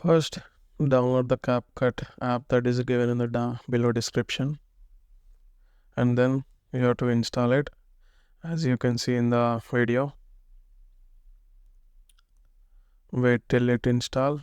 First, download the CapCut app that is given in the below description, and then you have to install it as you can see in the video. Wait till it install.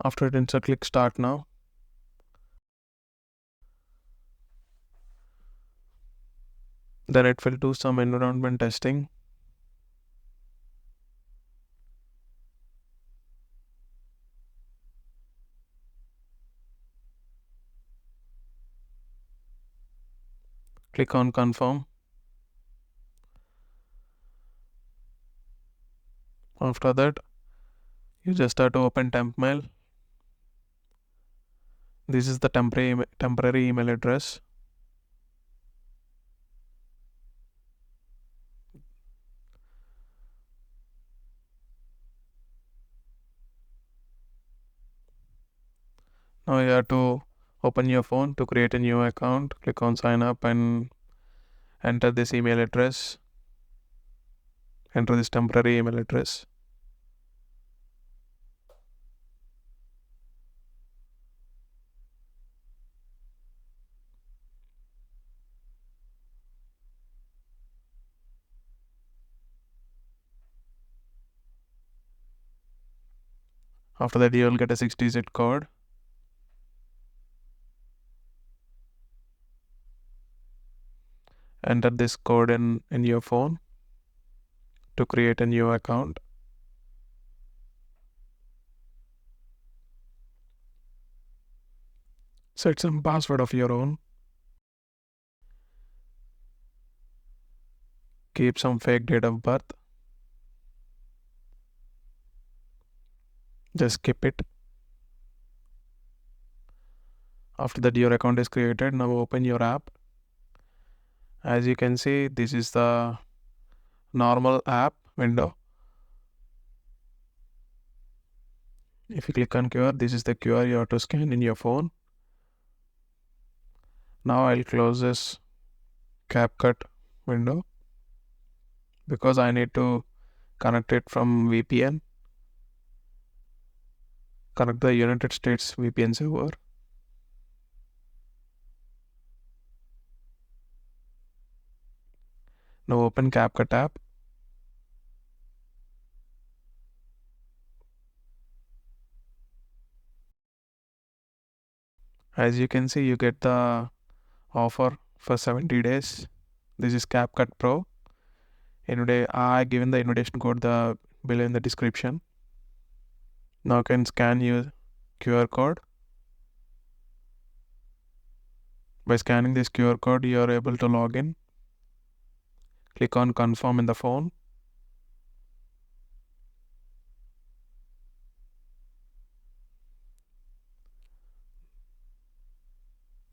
After it installs, click start now. Then it will do some environment testing. Click on confirm. After that, you just have to open temp mail. This is the temporary email address. Now you have to open your phone to create a new account. Click on sign up and enter this email address. Enter this temporary email address. After that, you will get a 6-digit code. Enter this code in your phone to create a new account. Set some password of your own. Keep some fake date of birth. Just skip it. After that, your account is created. Now open your app. As you can see, this is the normal app window. If you click on QR, this is the QR you have to scan in your phone. Now I'll close this CapCut window because I need to connect it from VPN. Connect the United States VPN server. Now open CapCut app. As you can see, you get the offer for 70 days. This is Capcut Pro. I given the invitation code below in the description. Now you can scan your QR code. By scanning this QR code, you are able to log in. Click on confirm in the phone.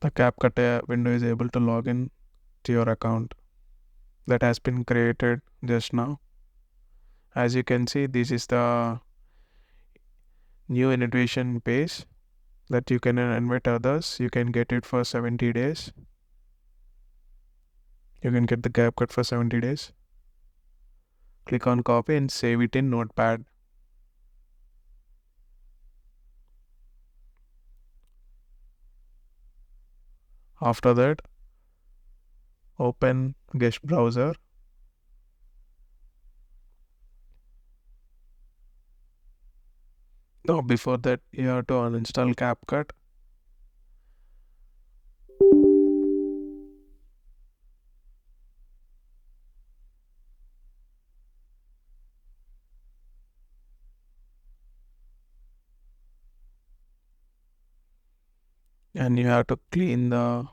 The CapCut window is able to log in to your account that has been created just now. As you can see, this is the new invitation page that you can invite others. You can get it for 70 days. You can get the CapCut for 70 days. Click on copy and save it in Notepad. After that, open guest browser. Now before that, you have to uninstall CapCut. And you have to clean the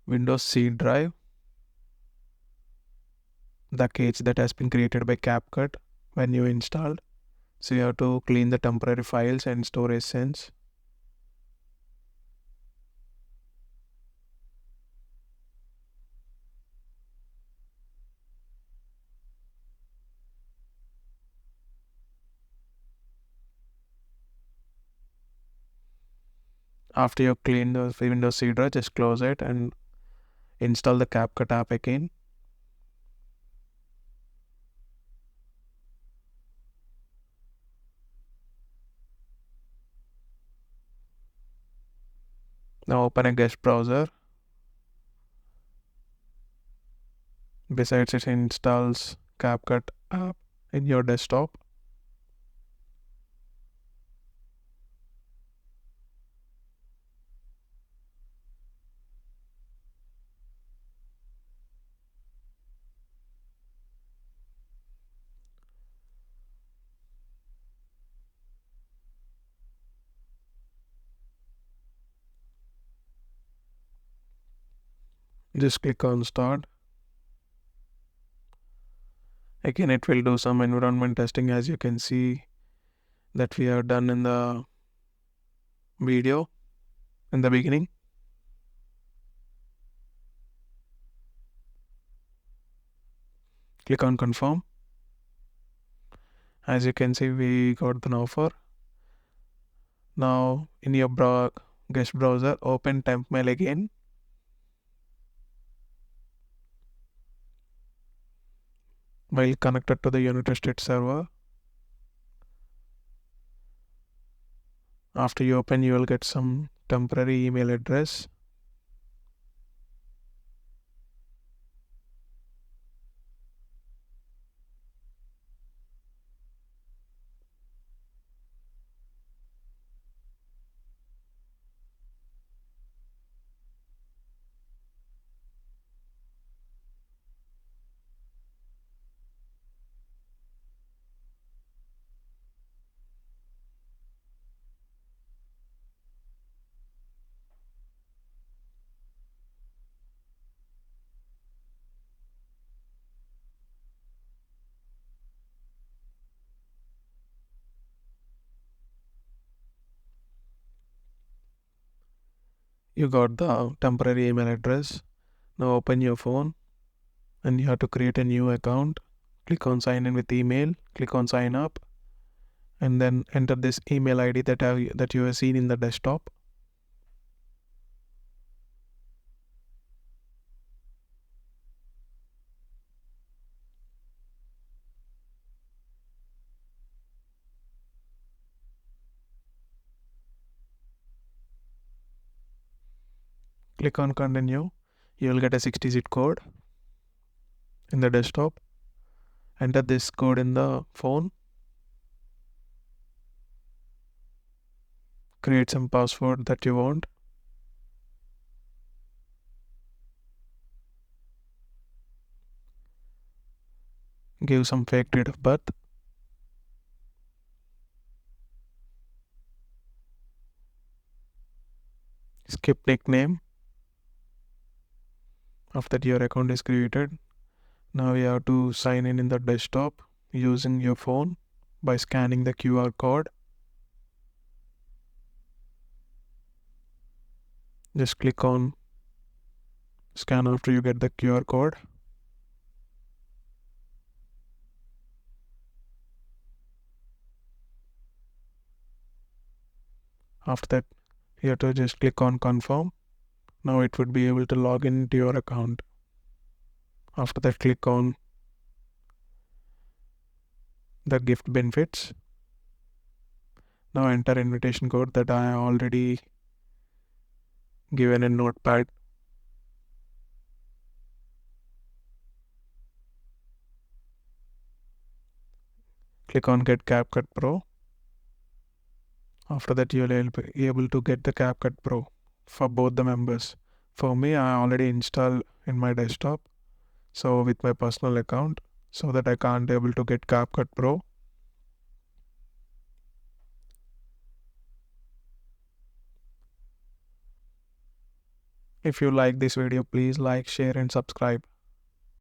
Windows C drive, the cache that has been created by CapCut when you installed. So you have to clean the temporary files and storage sense. After you clean the Windows C drive, just close it and install the Capcut app again. Now open a guest browser. Besides, it installs Capcut app in your desktop. Just click on start. Again, it will do some environment testing, as you can see that we have done in the video in the beginning. Click on confirm. As you can see, we got an offer. Now in your guest browser, open temp mail again. While connected to the United States server. After you open, you will get some temporary email address. You got the temporary email address. Now open your phone and you have to create a new account. Click on sign in with email. Click on sign up and then enter this email ID that you have seen in the desktop. Click on continue. You will get a 60-digit code in the desktop. Enter this code in the phone. Create some password that you want. Give some fake date of birth. Skip nickname. After that, your account is created. Now you have to sign in the desktop using your phone by scanning the QR code. Just click on scan after you get the QR code. After that, you have to just click on confirm. Now it would be able to log into your account. After that, click on the gift benefits. Now enter invitation code that I already given in notepad. Click on get Capcut Pro. After that, you will be able to get the Capcut Pro for both the members. For me, I already installed in my desktop, so with my personal account, so that I can't able to get Capcut Pro. If you like this video, please like, share and subscribe.